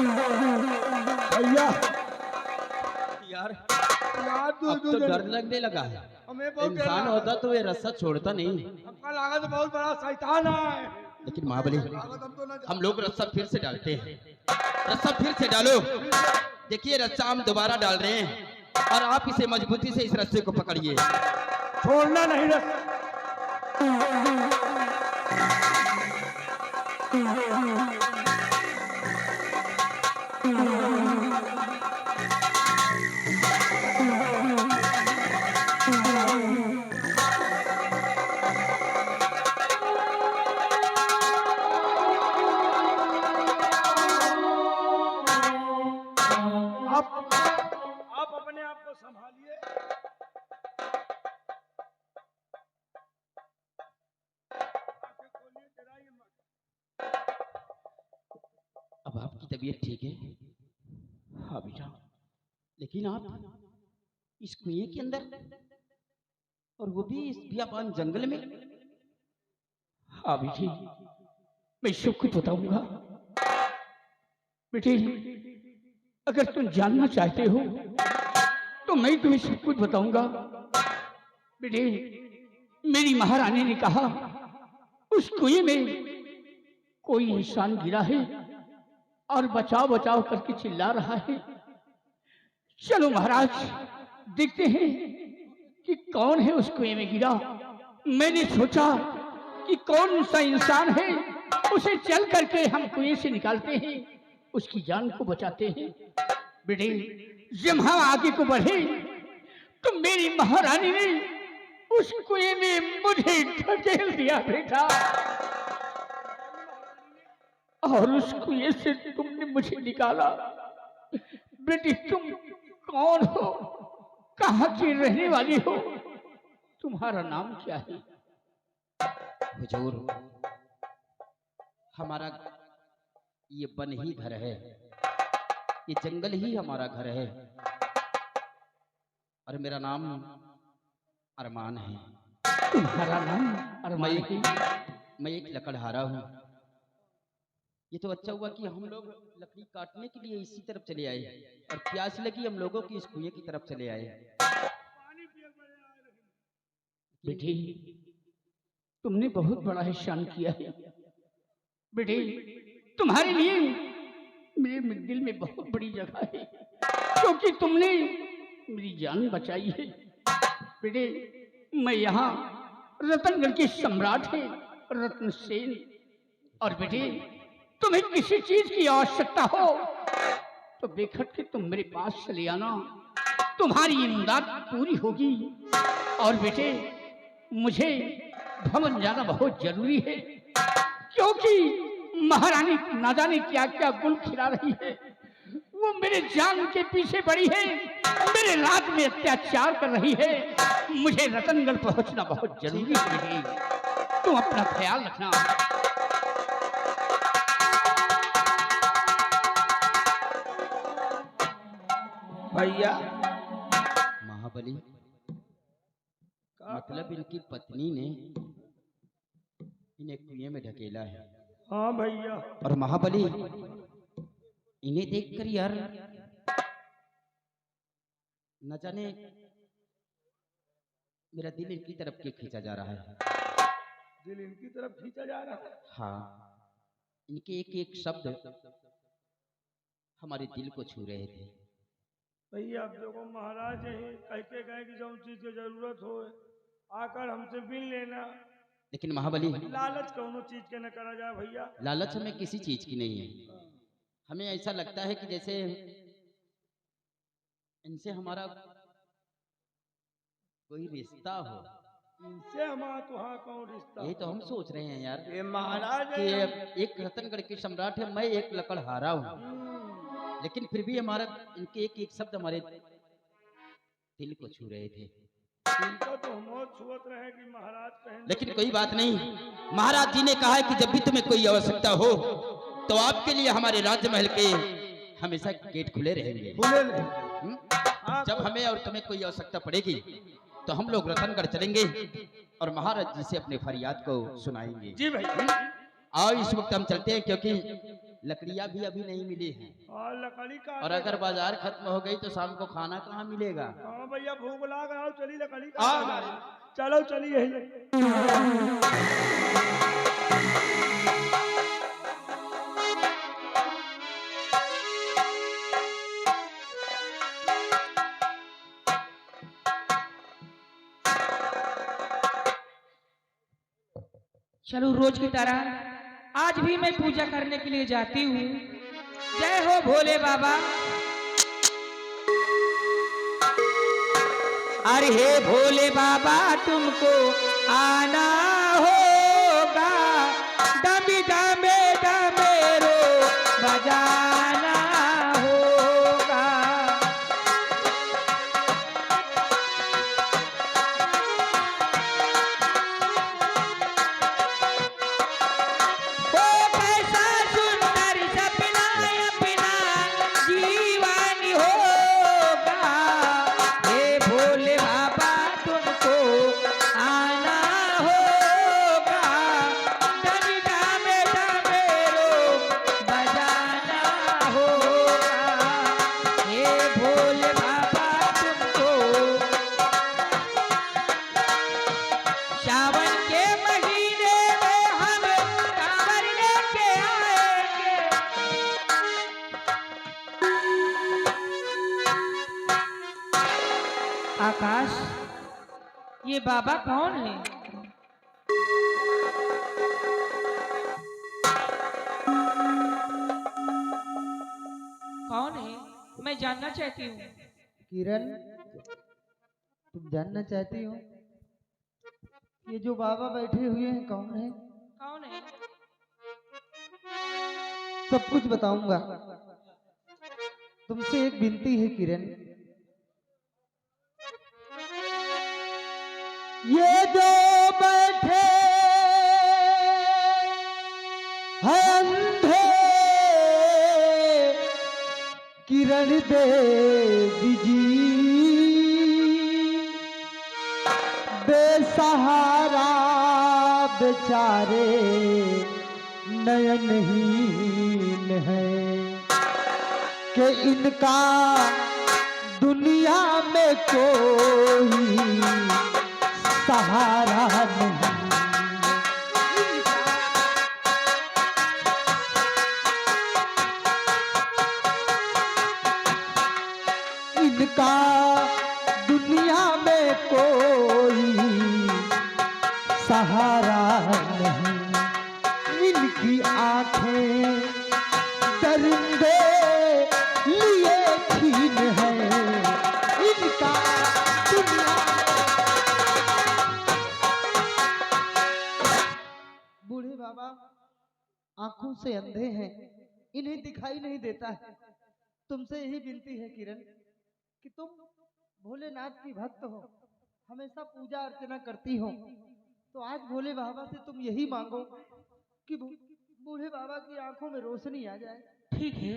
भैया यार अब तो डर लगने लगा है। हमें बहुत डर इंसान लगा। होता तो ये रास्ता छोड़ता नहीं। आपका लागत बहुत बड़ा शैतान है। लेकिन महाबली लागत हम तो ना हम लोग रास्ता फिर से डालते हैं। रास्ता फिर से डालो। देखिए रास्ता हम दोबारा डाल रहे हैं और आप इसे मजबूती से इस रास्ते को पकड़िए। छोड़ना नहीं रास्ता। आप अपने आप को संभालिए। आंखें खोलिए, डराइए मत। अब आपकी तबीयत ठीक है? हाँ बेटा, लेकिन आप इस कुएं के अंदर और वो भी इस बियाबान जंगल में। हाँ बेटी, मैं सब कुछ बताऊंगा। बेटी, अगर तुम जानना चाहते हो तो मैं तुम्हें सब कुछ बताऊंगा। बेटे, मेरी महारानी ने कहा उस कुएं में कोई इंसान गिरा है और बचाओ बचाओ करके चिल्ला रहा है। चलो महाराज, देखते हैं कि कौन है उस कुएं में गिरा। मैंने सोचा कि कौन सा इंसान है, उसे चल करके हम कुएं से निकालते हैं, उसकी जान को बचाते हैं। बेटे, जब हम आगे को बढ़े तो मेरी महारानी ने उस कुएं में मुझे ढकेल दिया बेटा, और उस कुएं से तुमने मुझे निकाला। बेटी, तुम कौन हो, कहाँ की रहने वाली हो, तुम्हारा नाम क्या है? हुजूर, हमारा ये वन ही घर है, ये जंगल ही हमारा घर है, और मेरा नाम अरमान है। तुम्हारा नाम अरमान है? मैं एक लकड़हारा हूँ। ये तो अच्छा हुआ कि हम लोग लकड़ी काटने के लिए इसी तरफ चले आए, और प्यास लगी हम लोगों की इस कुएं की तरफ चले आए। बेटी, तुमने बहुत बड़ा एहसान किया है। बेटी, तुम्हारे लिए मेरे दिल में बहुत बड़ी जगह है, क्योंकि तुमने मेरी जान बचाई है। बेटे, मैं यहाँ रतनगढ़ के सम्राट है रत्न सेन, और बेटे तुम्हें किसी चीज की आवश्यकता हो तो बेखट के तुम मेरे पास चले आना, तुम्हारी इमदाद पूरी होगी। और बेटे, मुझे भवन जाना बहुत जरूरी है, क्योंकि महारानी ना जाने क्या क्या गुल खिला रही है। वो मेरे जान के पीछे पड़ी है, मेरे राज में अत्याचार कर रही है। मुझे रतनगढ़ पहुंचना बहुत जरूरी है। तुम अपना ख्याल रखना। भैया महाबली, मतलब इनकी पत्नी ने इन्हें कुएं में ढकेला है। हाँ भैया। और महाबली, इन्हें देखकर यार न जाने मेरा दिल इनकी तरफ क्यों खींचा जा रहा है। दिल इनकी तरफ खींचा जा रहा है। हाँ, इनके एक एक शब्द हमारे दिल को छू रहे थे। भैया अब देखो, महाराज यही कह के गए कि जो चीज की जरूरत हो आकर हमसे बिन लेना। लेकिन महाबली, लालच कौनो चीज के न करा जाए भैया। लालच हमें किसी चीज की नहीं है। हमें ऐसा लगता है कि जैसे इनसे हमारा कोई रिश्ता हो। इनसे हमारा तुहार कौन रिश्ता? यही तो हम सोच रहे हैं यार ये महाराज कि है। एक रतनगढ़ के सम्राट है, मैं एक लकड़हारा हूँ, लेकिन फिर भी हमारा इनके एक एक शब्द हमारे दिल को छू रहे थे। इनका तो हम और छुअत रहे कि महाराज कहें। लेकिन कोई बात नहीं, महाराज जी ने कहा है कि जब भी तुम्हें कोई आवश्यकता हो तो आपके लिए हमारे राजमहल के हमेशा गेट खुले रहेंगे। जब हमें और तुम्हें कोई आवश्यकता पड़ेगी तो हम लोग रतनगढ़ चलेंगे और महाराज जी से अपने फरियाद को सुनाएंगे। जी भाई। आओ इस वक्त हम चलते हैं, क्योंकि लकड़ियां भी अभी नहीं मिली हैं, और लकड़ी का और अगर बाजार खत्म हो गई तो शाम को खाना कहाँ मिलेगा। हाँ भैया भूख लाग रहा हो, चली लकड़ी आ। का चलो चलिए यही लग- चलो रोज की तरह आज भी मैं पूजा करने के लिए जाती हूँ। जय हो भोले बाबा। अरे हे भोले बाबा तुमको आना होगा, डमी डमे डमेरो बजाना होगा। ओ कैसा सुंदर सपना अपना जीवन होगा, हे भोले बाबा तुमको आना होगा, डमी डमे डमेरो बजाना होगा। हे भोले बाबा तुमको सावन के महीने में हम कांवर लेके आएंगे। आकाश, ये बाबा कौन है? कौन है? मैं जानना चाहती हूँ। किरण, तुम जानना चाहती हो ये जो बाबा बैठे हुए हैं कौन है? कौन है? सब कुछ बताऊंगा। तुमसे एक विनती है किरण, ये जो बैठे हैं अंधे किरण देवी जी, बेसहारा बेचारे नयनहीन है कि इनका दुनिया में कोई सहारा नहीं। इनका दुनिया में कोई सहारा नहीं। इनकी आंखें दरिंदे लिए छीन है, इनका दुनिया। बूढ़े बाबा आंखों से अंधे हैं, इन्हें दिखाई नहीं देता है। तुमसे यही विनती है किरण कि तुम भोलेनाथ की भक्त हो, हमेशा पूजा अर्चना करती हो, तो आज भोले बाबा से तुम यही मांगो कि बूढ़े बाबा की आंखों में रोशनी आ जाए। ठीक है।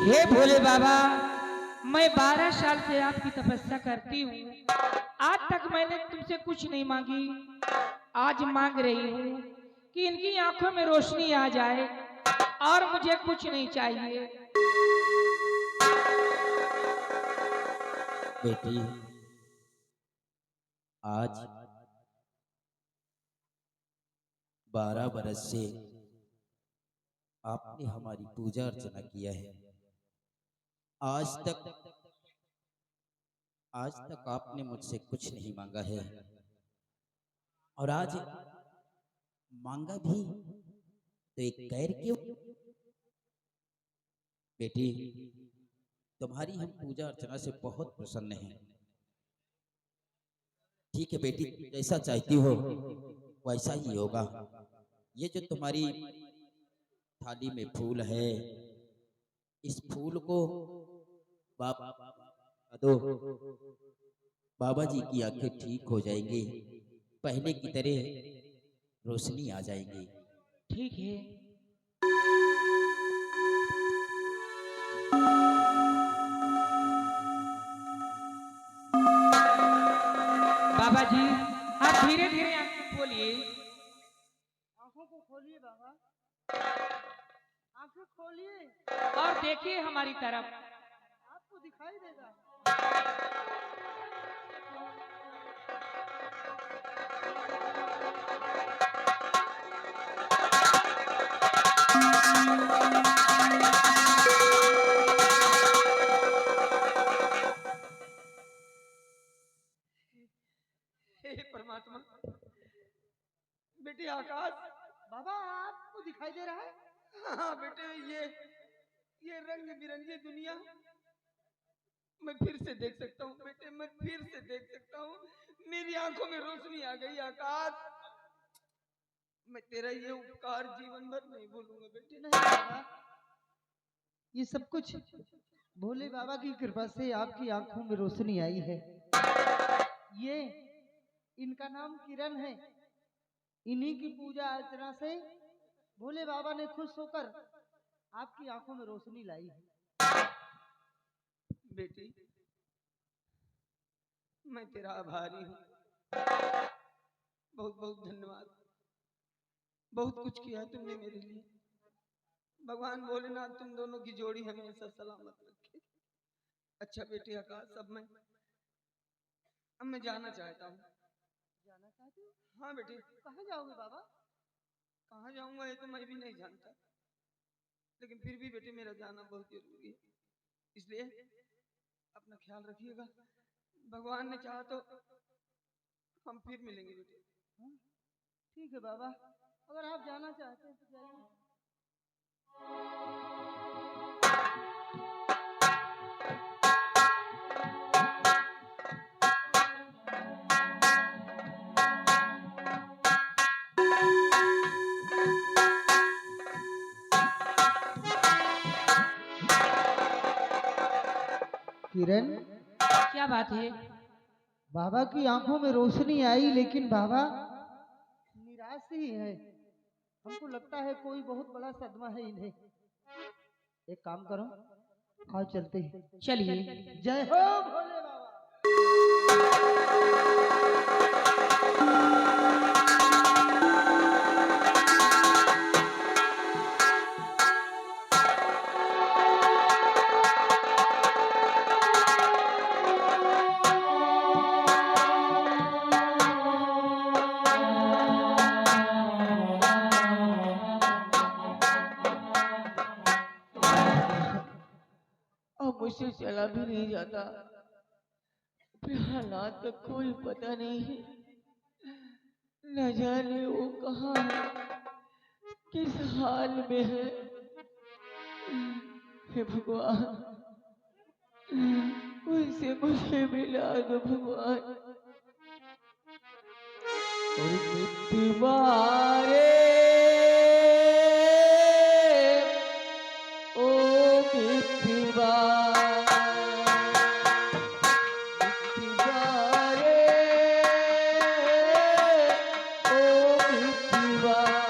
हे भोले बाबा, मैं 12 साल से आपकी तपस्या करती हूँ, आज तक मैंने तुमसे कुछ नहीं मांगी। आज मांग रही हूँ कि इनकी आंखों में रोशनी आ जाए और मुझे कुछ नहीं चाहिए। बेटी, आज 12 बरस से आपने हमारी पूजा अर्चना किया है। आज तक आपने मुझसे कुछ नहीं मांगा है, और आज मांगा भी तो एक गैर क्यों? बेटी, तुम्हारी हम पूजा अर्चना से बहुत प्रसन्न हैं। ठीक है बेटी, जैसा चाहती हो वैसा ही होगा। ये जो तुम्हारी थाली में फूल है, इस फूल को बाबा दो, बाबा जी की आंखें ठीक हो जाएंगी, पहले की तरह रोशनी आ जाएगी। ठीक है। बाबा जी, आप धीरे धीरे आंखें खोलिए। आंखों को खोलिए बाबा। बोलिए, और देखिए हमारी तरफ। आपको दिखाई देगा। हे परमात्मा, बेटे आकाश। बाबा आपको दिखाई दे रहा है? हाँ बेटे, ये रंग बिरंगी दुनिया मैं फिर से देख सकता हूँ बेटे, मैं फिर से देख सकता हूँ। मेरी आंखों में रोशनी आ गई आकाश। मैं तेरा ये उपकार जीवन भर नहीं भूलूंगा बेटे। नहीं बाबा, ये सब कुछ भोले बाबा की कृपा से आपकी आंखों में रोशनी आई है। ये इनका नाम किरण है। इन्हीं की पूजा अर्चना से भोले बाबा ने खुश होकर आपकी आंखों में रोशनी लाई है। बेटी, मैं तेरा आभारी हूँ। बहुत बहुत धन्यवाद। बहुत कुछ किया तुमने मेरे लिए। भगवान भोलेनाथ तुम दोनों की जोड़ी हमेशा सलामत रखे। अच्छा बेटी आकाश, अब मैं जाना चाहता हूँ। जाना चाहते हो? हाँ बेटी। कहाँ जाओगे बाबा? कहाँ जाऊंगा ये तो मैं भी नहीं जानता, लेकिन फिर भी बेटे मेरा जाना बहुत जरूरी है, इसलिए अपना ख्याल रखिएगा। भगवान ने चाहा तो हम फिर मिलेंगे बेटे। हाँ? ठीक है बाबा, अगर आप जाना चाहते हैं तो जाइए। किरण, क्या बात है? बाबा की आंखों में रोशनी आई, लेकिन बाबा निराश ही है। हमको लगता है कोई बहुत बड़ा सदमा है इन्हें। एक काम करो, आओ चलते हैं। चलिए। जय हो भोले बाबा। अब मुझसे चला भी नहीं जाता। अपने हालात का कोई पता नहीं है। न जाने वो कहाँ है, किस हाल में है। हे भगवान, उनसे मुझे मिला दो भगवान। और मिट्टी मारे ओ मिट्टी मारे ओ मिट्टी मारे।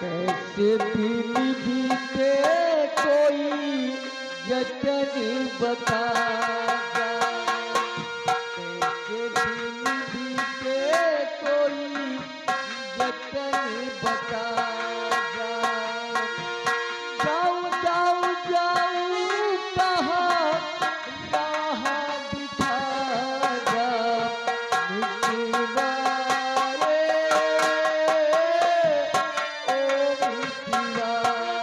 कैसे दिन बीते कोई जतन बता जा। कैसे दिन बीते कोई जतन बता जा। जाऊं जाऊं जाऊं कहाँ राह दिखा जा। मिट्टी मारे ओ मिट्टी मारे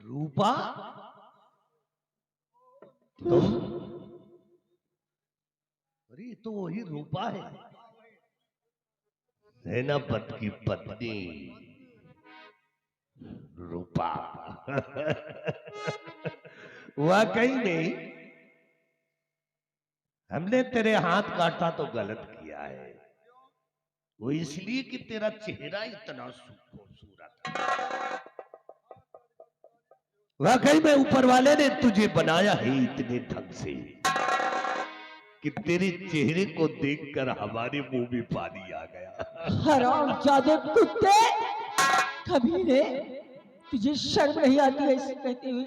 रूपा, तुम? अरे ये तो वही रूपा है, सेनापति की पत्नी रूपा। वाकई में हमने तेरे हाथ काटा तो गलत किया है। वो इसलिए कि तेरा चेहरा इतना खूबसूरत है। वाकई में ऊपर वाले ने तुझे बनाया है इतने ढंग से। कि तेरे चेहरे को देखकर हमारे मुंह में पानी आ गया। हराम जादे कुत्ते, कमीने, तुझे शर्म नहीं आती है ऐसे कहते हुए?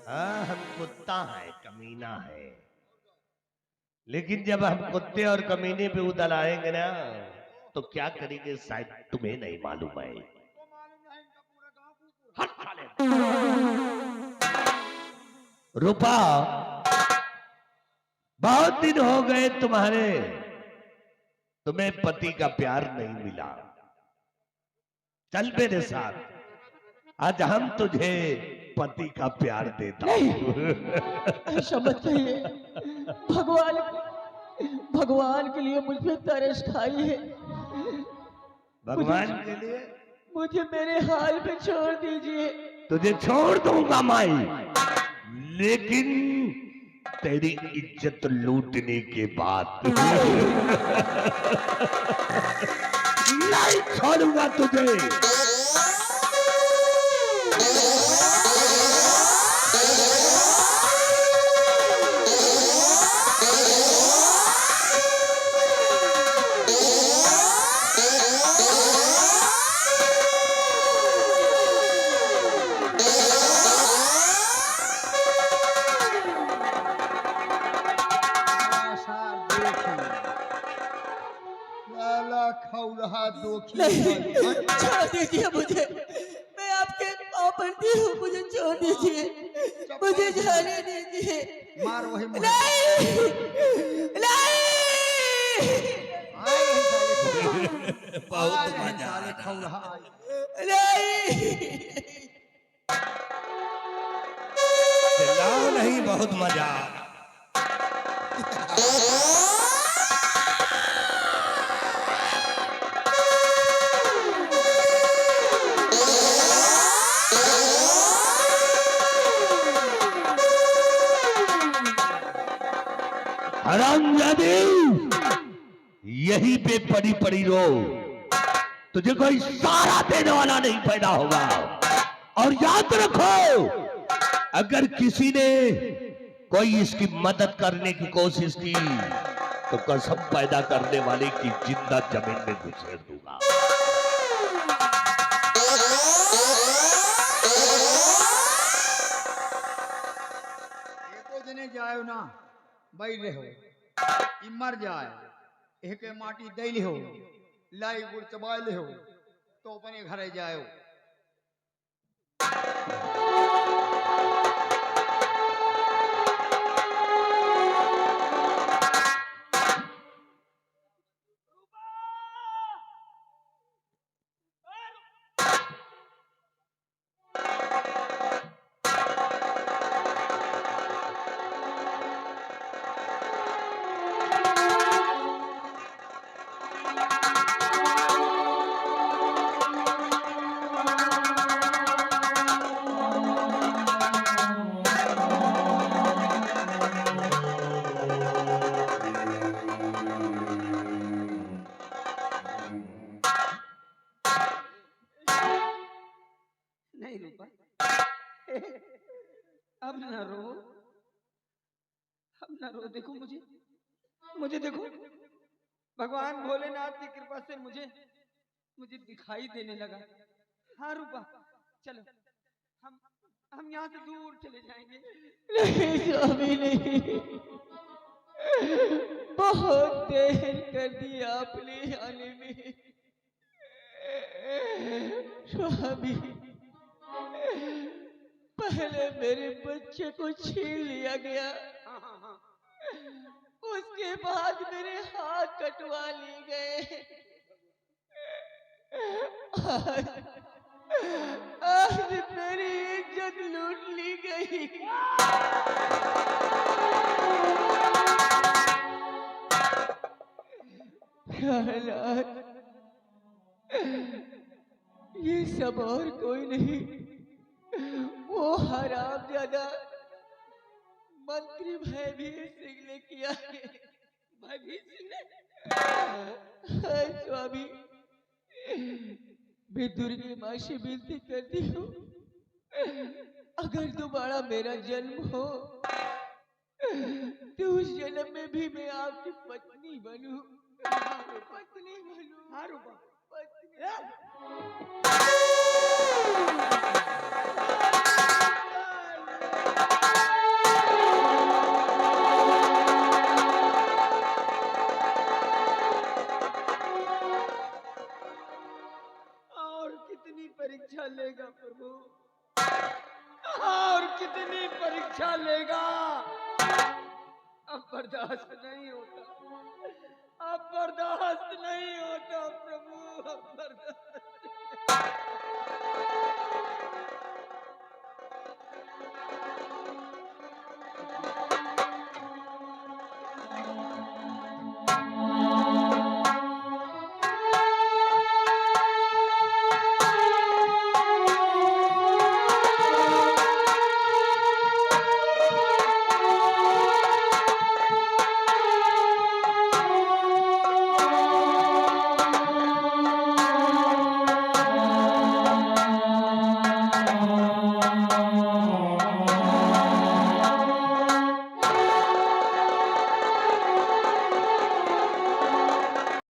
हाँ, हम कुत्ता है, कमीना है, लेकिन जब हम कुत्ते और कमीने पे उतर आएंगे ना तो क्या करेंगे शायद तुम्हें नहीं मालूम है। हट साले। रूपा, बहुत दिन हो गए तुम्हें पति का प्यार नहीं मिला। चल मेरे साथ, आज हम तुझे पति का प्यार देता हूं। ऐसा मत कहिए, भगवान के लिए मुझ पे तरस खाई है। भगवान के लिए मुझे मेरे हाल पे छोड़ दीजिए। तुझे छोड़ दूंगा माई, लेकिन तेरी इज्जत लूटने के बाद नहीं छोड़ूंगा तुझे। छोड़ दीजिए मुझे, मैं आपके पाँव पड़ती हूँ, मुझे छोड़ दीजिए, मुझे जाने दीजिए। मार वही नहीं, बहुत मजा आ रहा। नहीं, चिल्लाओ नहीं, बहुत मजा आ रहा। हरामजादी, यहीं पे पड़ी पड़ी रो, तुझे कोई सहारा देने वाला नहीं पैदा होगा। और याद रखो, अगर किसी ने कोई इसकी मदद करने की कोशिश की तो कसम पैदा करने वाले की जिंदा जमीन में घुसेड़ दूंगा। एको जने जायो ना बैठ रहो, ई मर जाए, एक माटी दैल हो, लाई गुड़ चबाइल हो, तो अपने घरे जायो। नहीं रूपा, अब ना रो, अब ना रो। देखो मुझे देखो, भगवान भोलेनाथ की कृपा से मुझे दिखाई देने लगा। हाँ रूपा, चलो हम यहाँ से दूर चले जाएंगे। नहीं स्वामी नहीं, बहुत देर कर दी आपने आने में। स्वामी, पहले मेरे बच्चे को छीन लिया गया, उसके बाद मेरे हाथ कटवा लिए गए। आज मेरी इज्जत लूट ली गई। प्रहलाद, ये सब और कोई नहीं, वो हरामजादा मंत्री भयभीर सिंह ने किया है। भयभीर सिंह ने? हाँ, स्वामी, मैं दुर्गे माँ से विनती करती हूँ, अगर दोबारा मेरा जन्म हो तो उस जन्म में भी मैं आपकी पत्नी बनूं, पत्नी बनूं। हाँ रूपा, और कितनी परीक्षा लेगा प्रभु, और कितनी परीक्षा लेगा। अब बर्दाश्त नहीं होता, अब बर्दाश्त नहीं होता प्रभु, अब बर्दाश्त